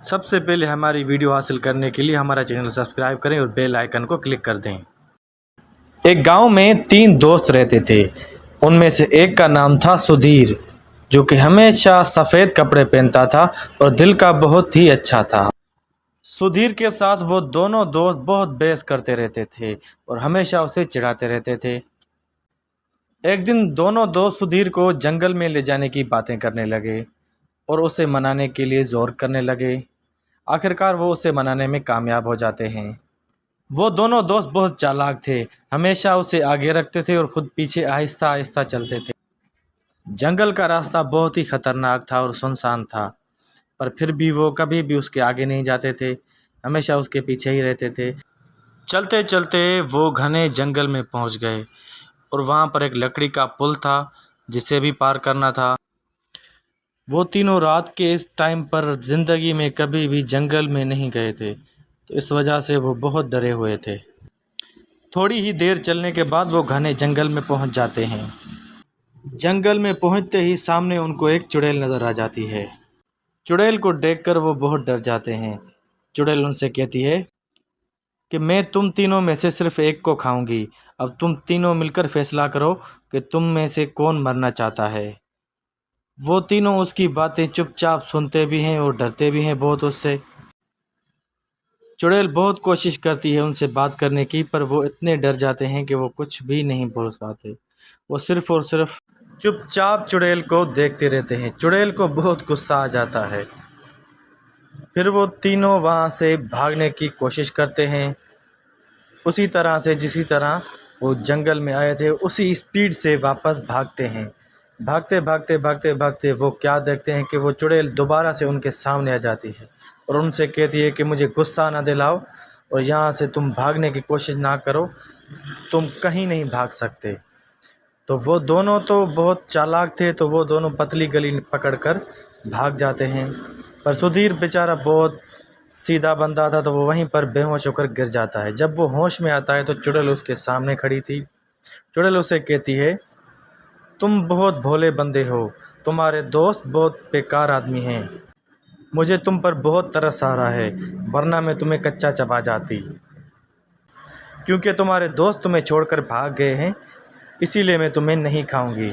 سب سے پہلے ہماری ویڈیو حاصل کرنے کے لیے ہمارا چینل سبسکرائب کریں اور بیل آئیکن کو کلک کر دیں۔ ایک گاؤں میں 3 دوست رہتے تھے۔ ان میں سے ایک کا نام تھا سدھیر، جو کہ ہمیشہ سفید کپڑے پہنتا تھا اور دل کا بہت ہی اچھا تھا۔ سدھیر کے ساتھ وہ دونوں دوست بہت بحث کرتے رہتے تھے اور ہمیشہ اسے چڑھاتے رہتے تھے۔ ایک دن دونوں دوست سدھیر کو جنگل میں لے جانے کی باتیں کرنے لگے اور اسے منانے کے لیے زور کرنے لگے۔ آخرکار وہ اسے منانے میں کامیاب ہو جاتے ہیں۔ وہ دونوں دوست بہت چالاک تھے، ہمیشہ اسے آگے رکھتے تھے اور خود پیچھے آہستہ آہستہ چلتے تھے۔ جنگل کا راستہ بہت ہی خطرناک تھا اور سنسان تھا، پر پھر بھی وہ کبھی بھی اس کے آگے نہیں جاتے تھے، ہمیشہ اس کے پیچھے ہی رہتے تھے۔ چلتے چلتے وہ گھنے جنگل میں پہنچ گئے اور وہاں پر ایک لکڑی کا پل تھا جسے بھی پار کرنا تھا۔ وہ تینوں رات کے اس ٹائم پر زندگی میں کبھی بھی جنگل میں نہیں گئے تھے، تو اس وجہ سے وہ بہت ڈرے ہوئے تھے۔ تھوڑی ہی دیر چلنے کے بعد وہ گھنے جنگل میں پہنچ جاتے ہیں۔ جنگل میں پہنچتے ہی سامنے ان کو ایک چڑیل نظر آ جاتی ہے۔ چڑیل کو دیکھ کر وہ بہت ڈر جاتے ہیں۔ چڑیل ان سے کہتی ہے کہ میں تم تینوں میں سے صرف ایک کو کھاؤں گی، اب تم تینوں مل کر فیصلہ کرو کہ تم میں سے کون مرنا چاہتا ہے۔ وہ تینوں اس کی باتیں چپ چاپ سنتے بھی ہیں اور ڈرتے بھی ہیں بہت اس سے۔ چڑیل بہت کوشش کرتی ہے ان سے بات کرنے کی، پر وہ اتنے ڈر جاتے ہیں کہ وہ کچھ بھی نہیں بول پاتے۔ وہ صرف اور صرف چپ چاپ چڑیل کو دیکھتے رہتے ہیں۔ چڑیل کو بہت غصہ آ جاتا ہے۔ پھر وہ تینوں وہاں سے بھاگنے کی کوشش کرتے ہیں، اسی طرح سے جسی طرح وہ جنگل میں آئے تھے اسی اسپیڈ سے واپس بھاگتے ہیں۔ بھاگتے بھاگتے بھاگتے بھاگتے وہ کیا دیکھتے ہیں کہ وہ چڑیل دوبارہ سے ان کے سامنے آ جاتی ہے اور ان سے کہتی ہے کہ مجھے غصہ نہ دلاؤ اور یہاں سے تم بھاگنے کی کوشش نہ کرو، تم کہیں نہیں بھاگ سکتے۔ تو وہ دونوں تو بہت چالاک تھے، تو وہ دونوں پتلی گلی پکڑ کر بھاگ جاتے ہیں، پر سدھیر بیچارہ بہت سیدھا بندہ تھا، تو وہ وہیں پر بے ہوش ہو کر گر جاتا ہے۔ جب وہ ہوش میں آتا ہے تو چڑیل اس کے سامنے کھڑی تھی۔ چڑیل اسے کہتی ہے تم بہت بھولے بندے ہو، تمہارے دوست بہت بیکار آدمی ہیں، مجھے تم پر بہت ترس آ رہا ہے، ورنہ میں تمہیں کچا چبا جاتی۔ کیونکہ تمہارے دوست تمہیں چھوڑ کر بھاگ گئے ہیں، اسی لیے میں تمہیں نہیں کھاؤں گی،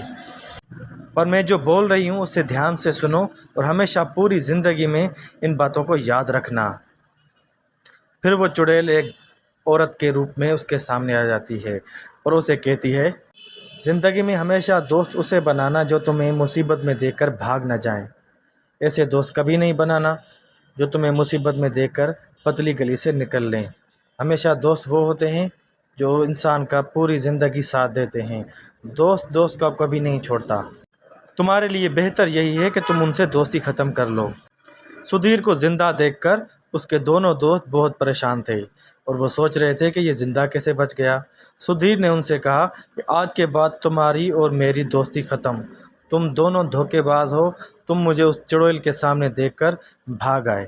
پر میں جو بول رہی ہوں اسے دھیان سے سنو اور ہمیشہ پوری زندگی میں ان باتوں کو یاد رکھنا۔ پھر وہ چڑیل ایک عورت کے روپ میں اس کے سامنے آ جاتی ہے اور اسے کہتی ہے زندگی میں ہمیشہ دوست اسے بنانا جو تمہیں مصیبت میں دیکھ کر بھاگ نہ جائیں، ایسے دوست کبھی نہیں بنانا جو تمہیں مصیبت میں دیکھ کر پتلی گلی سے نکل لیں۔ ہمیشہ دوست وہ ہوتے ہیں جو انسان کا پوری زندگی ساتھ دیتے ہیں، دوست کو کبھی نہیں چھوڑتا۔ تمہارے لیے بہتر یہی ہے کہ تم ان سے دوستی ختم کر لو۔ سدھیر کو زندہ دیکھ کر اس کے دونوں دوست بہت پریشان تھے اور وہ سوچ رہے تھے کہ یہ زندہ کیسے بچ گیا۔ سدھیر نے ان سے کہا کہ آج کے بعد تمہاری اور میری دوستی ختم، تم دونوں دھوکے باز ہو، تم مجھے اس چڑیل کے سامنے دیکھ کر بھاگ آئے۔